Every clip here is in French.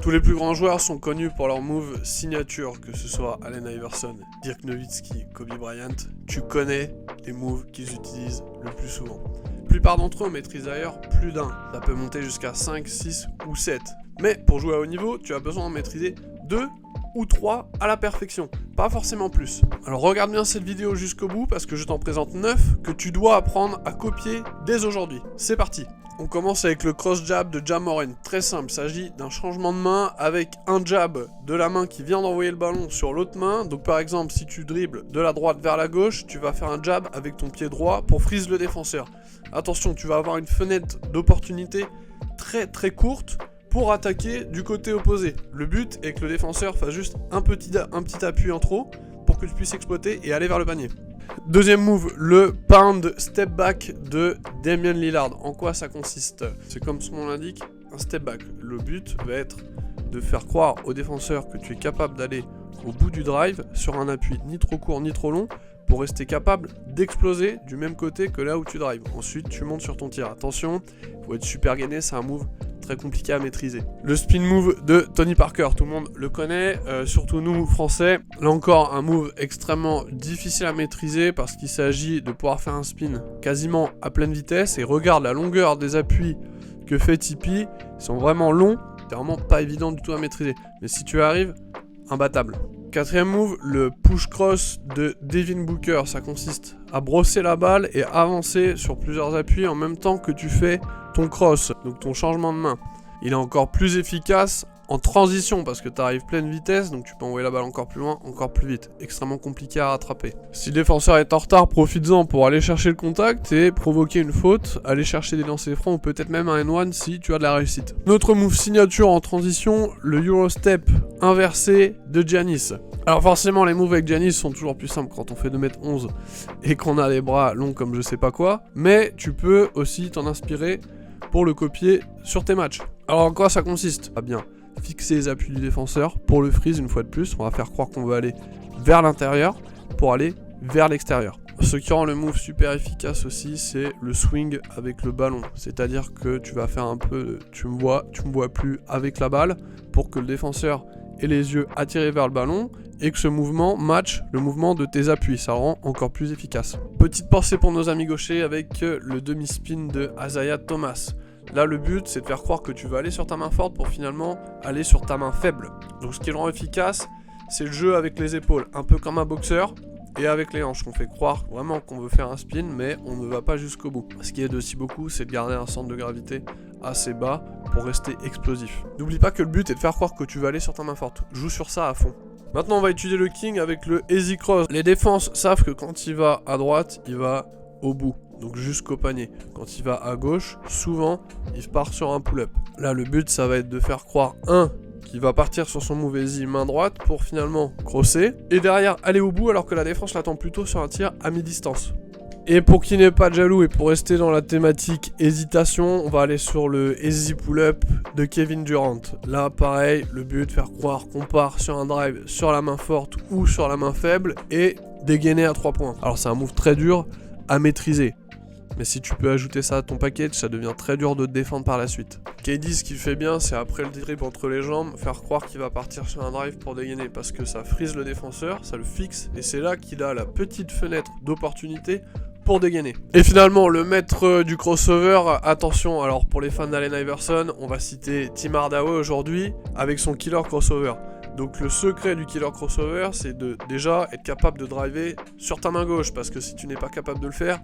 Tous les plus grands joueurs sont connus pour leurs moves signature, que ce soit Allen Iverson, Dirk Nowitzki, Kobe Bryant. Tu connais les moves qu'ils utilisent le plus souvent. La plupart d'entre eux maîtrisent d'ailleurs plus d'un. Ça peut monter jusqu'à 5, 6 ou 7. Mais pour jouer à haut niveau, tu as besoin de maîtriser 2 ou 3 à la perfection, pas forcément plus. Alors regarde bien cette vidéo jusqu'au bout parce que je t'en présente 9 que tu dois apprendre à copier dès aujourd'hui. C'est parti. On commence avec le cross jab de Ja Morant. Très simple, il s'agit d'un changement de main avec un jab de la main qui vient d'envoyer le ballon sur l'autre main. Donc par exemple, si tu dribbles de la droite vers la gauche, tu vas faire un jab avec ton pied droit pour freeze le défenseur. Attention, tu vas avoir une fenêtre d'opportunité très courte pour attaquer du côté opposé. Le but est que le défenseur fasse juste un petit appui en trop pour que tu puisses exploiter et aller vers le panier. Deuxième move, le pound step back de Damian Lillard. En quoi ça consiste? C'est comme son nom l'indique, un step back. Le but va être de faire croire au défenseur que tu es capable d'aller au bout du drive sur un appui ni trop court ni trop long pour rester capable d'exploser du même côté que là où tu drives. Ensuite, tu montes sur ton tir. Attention, il faut être super gainé, c'est un move très compliqué à maîtriser. Le spin move de Tony Parker, tout le monde le connaît, surtout nous français. Là encore, un move extrêmement difficile à maîtriser parce qu'il s'agit de pouvoir faire un spin quasiment à pleine vitesse. Et regarde la longueur des appuis que fait Tipeee, ils sont vraiment longs, c'est vraiment pas évident du tout à maîtriser. Mais si tu arrives, imbattable. Quatrième move, le push cross de Devin Booker. Ça consiste à brosser la balle et avancer sur plusieurs appuis en même temps que tu fais ton cross, donc ton changement de main. Il est encore plus efficace en transition parce que tu arrives pleine vitesse, donc tu peux envoyer la balle encore plus loin, encore plus vite. Extrêmement compliqué à rattraper. Si le défenseur est en retard, profites-en pour aller chercher le contact et provoquer une faute, aller chercher des lancers francs ou peut-être même un N1 si tu as de la réussite. Notre move signature en transition, le Eurostep inversé de Giannis. Alors forcément les moves avec Giannis sont toujours plus simples quand on fait 2m11 et qu'on a les bras longs comme je sais pas quoi, mais tu peux aussi t'en inspirer pour le copier sur tes matchs. Alors en quoi ça consiste? Ah bien, fixer les appuis du défenseur pour le freeze une fois de plus, on va faire croire qu'on veut aller vers l'intérieur pour aller vers l'extérieur. Ce qui rend le move super efficace aussi, c'est le swing avec le ballon. C'est-à-dire que tu vas faire un peu, tu me vois plus avec la balle pour que le défenseur ait les yeux attirés vers le ballon et que ce mouvement matche le mouvement de tes appuis. Ça rend encore plus efficace. Petite pensée pour nos amis gauchers avec le demi-spin de Isaiah Thomas. Là, le but, c'est de faire croire que tu vas aller sur ta main forte pour finalement aller sur ta main faible. Donc ce qui le rend efficace, c'est le jeu avec les épaules, un peu comme un boxeur. Et avec les hanches, on fait croire vraiment qu'on veut faire un spin, mais on ne va pas jusqu'au bout. Ce qui aide aussi beaucoup, c'est de garder un centre de gravité assez bas pour rester explosif. N'oublie pas que le but est de faire croire que tu vas aller sur ta main forte. Joue sur ça à fond. Maintenant, on va étudier le king avec le easy cross. Les défenses savent que quand il va à droite, il va au bout, donc jusqu'au panier. Quand il va à gauche, souvent, il part sur un pull-up. Là, le but, ça va être de faire croire qui va partir sur son move easy main droite pour finalement crosser et derrière aller au bout alors que la défense l'attend plutôt sur un tir à mi-distance. Et pour qui n'est pas jaloux et pour rester dans la thématique hésitation, on va aller sur le easy pull-up de Kevin Durant. Là pareil, le but faire croire qu'on part sur un drive sur la main forte ou sur la main faible et dégainer à 3 points. Alors c'est un move très dur à maîtriser. Mais si tu peux ajouter ça à ton package, ça devient très dur de te défendre par la suite. KD, ce qu'il fait bien, c'est après le dribble entre les jambes, faire croire qu'il va partir sur un drive pour dégainer. Parce que ça frise le défenseur, ça le fixe, et c'est là qu'il a la petite fenêtre d'opportunité pour dégainer. Et finalement, le maître du crossover, attention, alors pour les fans d'Allen Iverson, on va citer Tim Hardaway aujourd'hui avec son killer crossover. Donc le secret du killer crossover, c'est de déjà être capable de driver sur ta main gauche, parce que si tu n'es pas capable de le faire,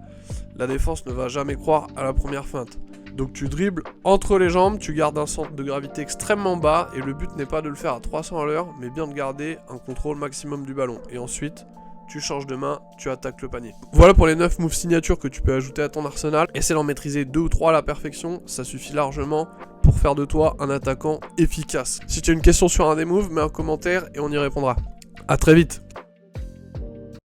la défense ne va jamais croire à la première feinte. Donc tu dribbles entre les jambes, tu gardes un centre de gravité extrêmement bas, et le but n'est pas de le faire à 300 à l'heure, mais bien de garder un contrôle maximum du ballon. Et ensuite, tu changes de main, tu attaques le panier. Voilà pour les 9 moves signature que tu peux ajouter à ton arsenal. Essaie d'en maîtriser 2 ou 3 à la perfection, ça suffit largement pour faire de toi un attaquant efficace. Si tu as une question sur un des moves, mets un commentaire et on y répondra. A très vite.